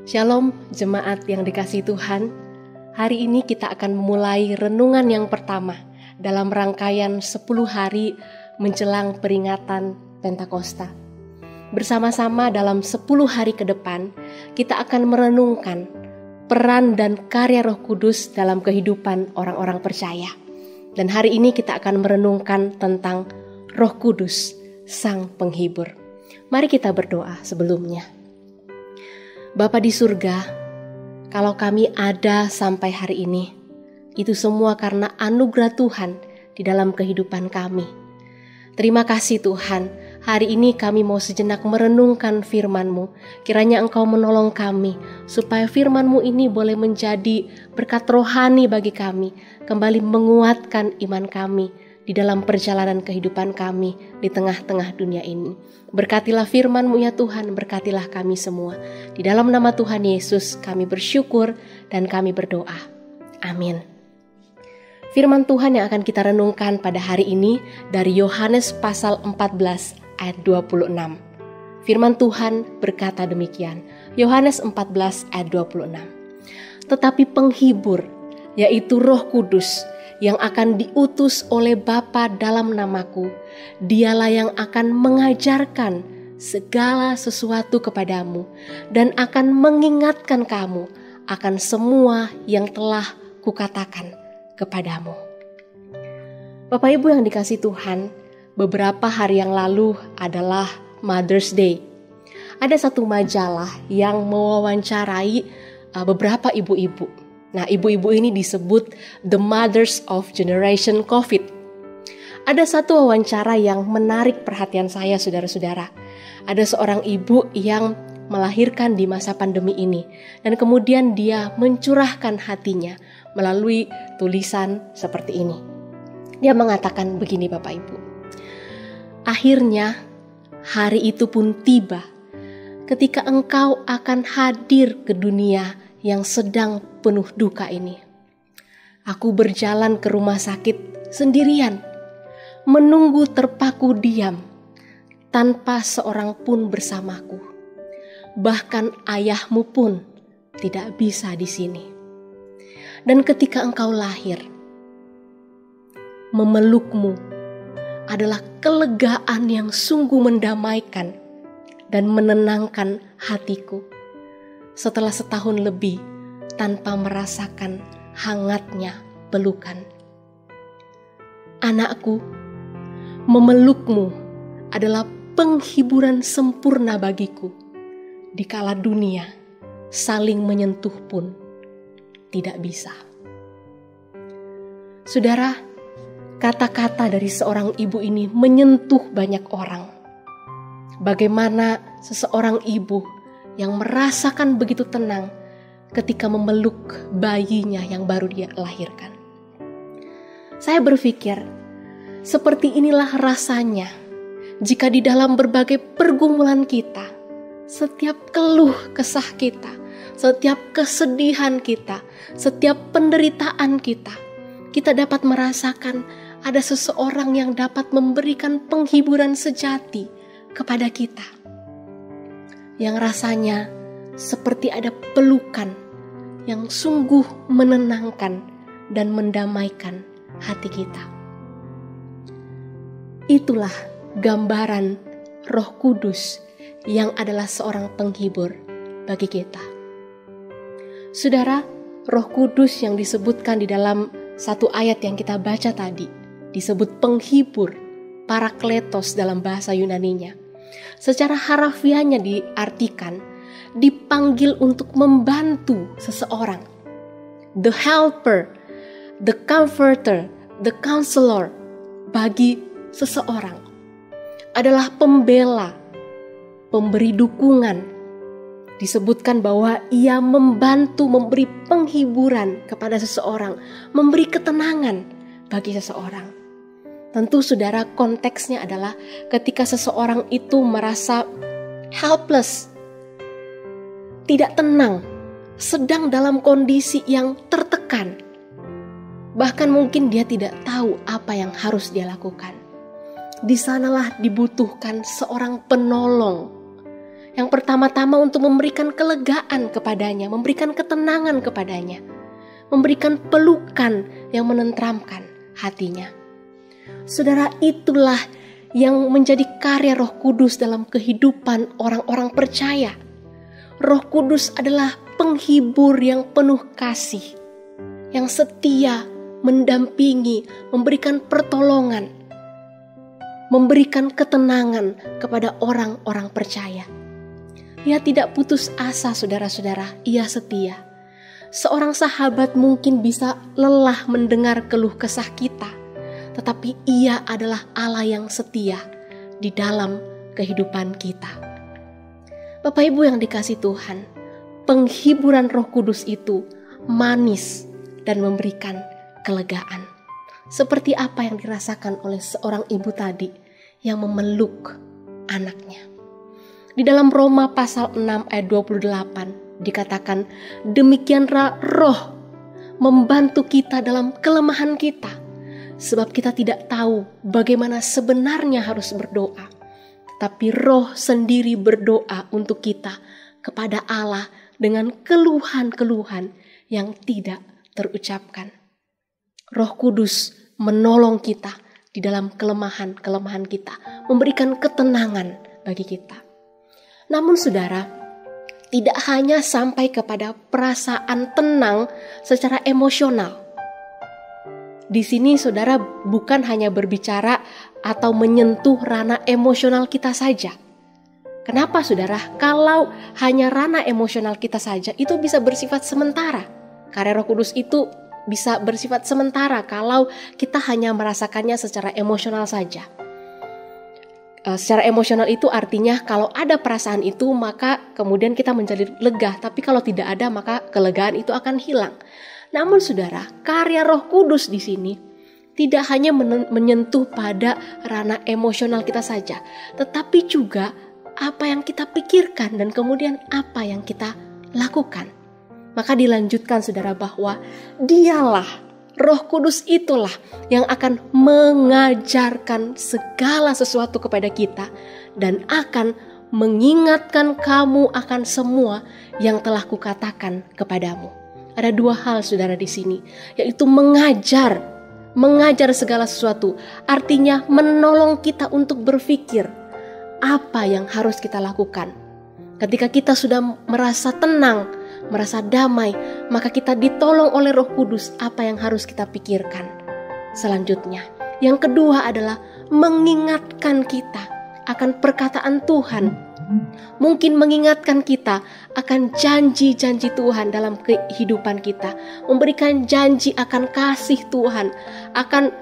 Shalom jemaat yang dikasihi Tuhan. Hari ini kita akan memulai renungan yang pertama dalam rangkaian 10 hari menjelang peringatan Pentakosta. Bersama-sama dalam 10 hari ke depan, kita akan merenungkan peran dan karya Roh Kudus dalam kehidupan orang-orang percaya. Dan hari ini kita akan merenungkan tentang Roh Kudus, Sang Penghibur. Mari kita berdoa sebelumnya. Bapa di surga, kalau kami ada sampai hari ini, itu semua karena anugerah Tuhan di dalam kehidupan kami. Terima kasih Tuhan, hari ini kami mau sejenak merenungkan firman-Mu. Kiranya Engkau menolong kami, supaya firman-Mu ini boleh menjadi berkat rohani bagi kami, kembali menguatkan iman kami di dalam perjalanan kehidupan kami di tengah-tengah dunia ini. Berkatilah firman-Mu ya Tuhan, berkatilah kami semua. Di dalam nama Tuhan Yesus kami bersyukur dan kami berdoa. Amin. Firman Tuhan yang akan kita renungkan pada hari ini dari Yohanes pasal 14 ayat 26. Firman Tuhan berkata demikian. Yohanes 14 ayat 26. Tetapi penghibur, yaitu Roh Kudus, yang akan diutus oleh Bapa dalam namaku, dialah yang akan mengajarkan segala sesuatu kepadamu dan akan mengingatkan kamu akan semua yang telah kukatakan kepadamu. Bapak Ibu yang dikasihi Tuhan, beberapa hari yang lalu adalah Mother's Day. Ada satu majalah yang mewawancarai beberapa ibu-ibu. Nah, ibu-ibu ini disebut the mothers of generation COVID. Ada satu wawancara yang menarik perhatian saya, saudara-saudara. Ada seorang ibu yang melahirkan di masa pandemi ini, dan kemudian dia mencurahkan hatinya melalui tulisan seperti ini. Dia mengatakan begini, Bapak Ibu. Akhirnya hari itu pun tiba, ketika engkau akan hadir ke dunia yang sedang penuh duka ini. Aku berjalan ke rumah sakit sendirian, menunggu terpaku diam, tanpa seorang pun bersamaku. Bahkan ayahmu pun tidak bisa di sini. Dan ketika engkau lahir, memelukmu adalah kelegaan yang sungguh mendamaikan dan menenangkan hatiku. Setelah setahun lebih tanpa merasakan hangatnya pelukan. Anakku, memelukmu adalah penghiburan sempurna bagiku, dikala dunia saling menyentuh pun tidak bisa. Saudara, kata-kata dari seorang ibu ini menyentuh banyak orang. Bagaimana seseorang ibu yang merasakan begitu tenang ketika memeluk bayinya yang baru dia lahirkan. Saya berpikir, seperti inilah rasanya jika di dalam berbagai pergumulan kita, setiap keluh kesah kita, setiap kesedihan kita, setiap penderitaan kita, kita dapat merasakan ada seseorang yang dapat memberikan penghiburan sejati kepada kita, yang rasanya seperti ada pelukan yang sungguh menenangkan dan mendamaikan hati kita. Itulah gambaran Roh Kudus yang adalah seorang penghibur bagi kita. Saudara, Roh Kudus yang disebutkan di dalam satu ayat yang kita baca tadi disebut penghibur, parakletos dalam bahasa Yunaninya. Secara harafiahnya diartikan dipanggil untuk membantu seseorang. The helper, the comforter, the counselor bagi seseorang adalah pembela, pemberi dukungan. Disebutkan bahwa ia membantu memberi penghiburan kepada seseorang, memberi ketenangan bagi seseorang. Tentu saudara, konteksnya adalah ketika seseorang itu merasa helpless, tidak tenang, sedang dalam kondisi yang tertekan. Bahkan mungkin dia tidak tahu apa yang harus dia lakukan. Di sanalah dibutuhkan seorang penolong Yang pertama-tama untuk memberikan kelegaan kepadanya, memberikan ketenangan kepadanya, memberikan pelukan yang menenteramkan hatinya. Saudara, itulah yang menjadi karya Roh Kudus dalam kehidupan orang-orang percaya. Roh Kudus adalah penghibur yang penuh kasih, yang setia, mendampingi, memberikan pertolongan, memberikan ketenangan kepada orang-orang percaya. Ia tidak putus asa, saudara-saudara, ia setia. Seorang sahabat mungkin bisa lelah mendengar keluh kesah kita, tetapi ia adalah Allah yang setia di dalam kehidupan kita. Bapak Ibu yang dikasihi Tuhan, penghiburan Roh Kudus itu manis dan memberikan kelegaan. Seperti apa yang dirasakan oleh seorang ibu tadi yang memeluk anaknya. Di dalam Roma pasal 6 ayat 28 dikatakan, demikianlah Roh membantu kita dalam kelemahan kita, sebab kita tidak tahu bagaimana sebenarnya harus berdoa. Tetapi Roh sendiri berdoa untuk kita kepada Allah dengan keluhan-keluhan yang tidak terucapkan. Roh Kudus menolong kita di dalam kelemahan-kelemahan kita, memberikan ketenangan bagi kita. Namun saudara, tidak hanya sampai kepada perasaan tenang secara emosional. Di sini saudara bukan hanya berbicara atau menyentuh ranah emosional kita saja. Kenapa saudara? Kalau hanya ranah emosional kita saja, itu bisa bersifat sementara. Karya Roh Kudus itu bisa bersifat sementara kalau kita hanya merasakannya secara emosional saja. Secara emosional itu artinya kalau ada perasaan itu maka kemudian kita menjadi lega, tapi kalau tidak ada maka kelegaan itu akan hilang. Namun saudara, karya Roh Kudus di sini tidak hanya menyentuh pada ranah emosional kita saja, tetapi juga apa yang kita pikirkan dan kemudian apa yang kita lakukan. Maka dilanjutkan saudara bahwa dialah, Roh Kudus itulah yang akan mengajarkan segala sesuatu kepada kita dan akan mengingatkan kamu akan semua yang telah kukatakan kepadamu. Ada dua hal saudara di sini, yaitu mengajar segala sesuatu, artinya menolong kita untuk berpikir apa yang harus kita lakukan. Ketika kita sudah merasa tenang, merasa damai, maka kita ditolong oleh Roh Kudus apa yang harus kita pikirkan selanjutnya. Yang kedua adalah mengingatkan kita akan perkataan Tuhan. Mungkin mengingatkan kita akan janji-janji Tuhan dalam kehidupan kita, memberikan janji akan kasih Tuhan, akan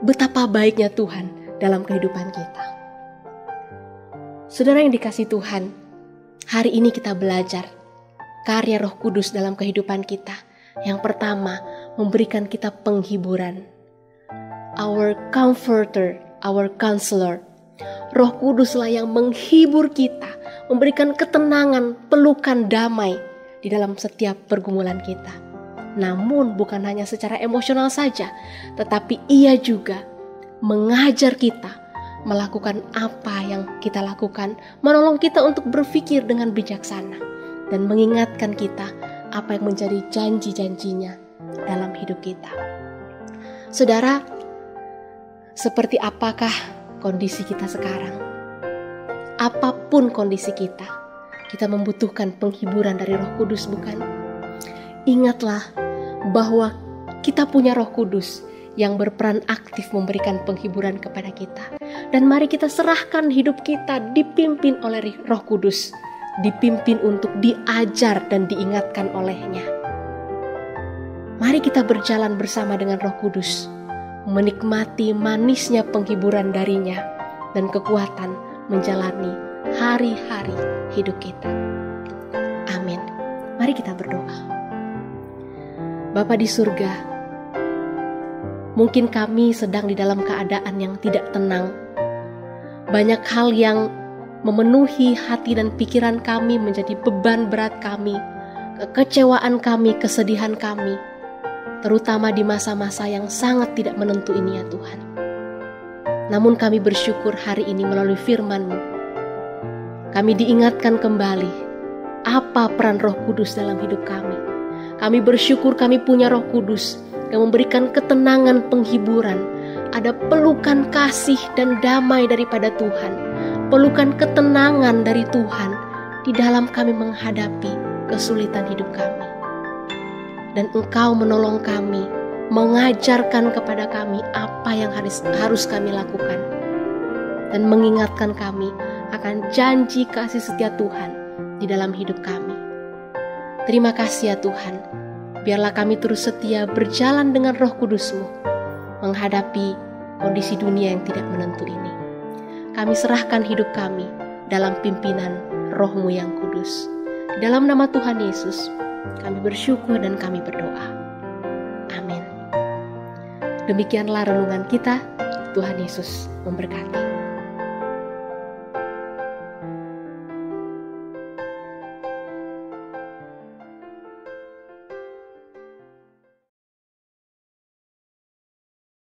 betapa baiknya Tuhan dalam kehidupan kita. Saudara yang dikasihi Tuhan, hari ini kita belajar karya Roh Kudus dalam kehidupan kita. Yang pertama, memberikan kita penghiburan. Our comforter, our counselor. Roh Kuduslah yang menghibur kita, memberikan ketenangan, pelukan damai di dalam setiap pergumulan kita. Namun bukan hanya secara emosional saja, tetapi ia juga mengajar kita melakukan apa yang kita lakukan, menolong kita untuk berpikir dengan bijaksana, dan mengingatkan kita apa yang menjadi janji-janjinya dalam hidup kita. Saudara, seperti apakah kondisi kita sekarang? Apapun kondisi kita membutuhkan penghiburan dari Roh Kudus, bukan? Ingatlah bahwa kita punya Roh Kudus yang berperan aktif memberikan penghiburan kepada kita. Dan mari kita serahkan hidup kita dipimpin oleh Roh Kudus, dipimpin untuk diajar dan diingatkan olehnya. Mari kita berjalan bersama dengan Roh Kudus, menikmati manisnya penghiburan darinya dan kekuatan menjalani hari-hari hidup kita. Amin. Mari kita berdoa. Bapa di surga, mungkin kami sedang di dalam keadaan yang tidak tenang. Banyak hal yang memenuhi hati dan pikiran kami, menjadi beban berat kami, kekecewaan kami, kesedihan kami, terutama di masa-masa yang sangat tidak menentu ini ya Tuhan. Namun kami bersyukur hari ini melalui firman-Mu, kami diingatkan kembali apa peran Roh Kudus dalam hidup kami. Kami bersyukur kami punya Roh Kudus yang memberikan ketenangan, penghiburan. Ada pelukan kasih dan damai daripada Tuhan, pelukan ketenangan dari Tuhan di dalam kami menghadapi kesulitan hidup kami. Dan Engkau menolong kami, mengajarkan kepada kami apa yang harus kami lakukan, dan mengingatkan kami akan janji kasih setia Tuhan di dalam hidup kami. Terima kasih ya Tuhan, biarlah kami terus setia berjalan dengan Roh Kudus-Mu menghadapi kondisi dunia yang tidak menentu ini. Kami serahkan hidup kami dalam pimpinan Roh-Mu yang kudus. Dalam nama Tuhan Yesus, kami bersyukur dan kami berdoa. Amin. Demikianlah renungan kita. Tuhan Yesus memberkati.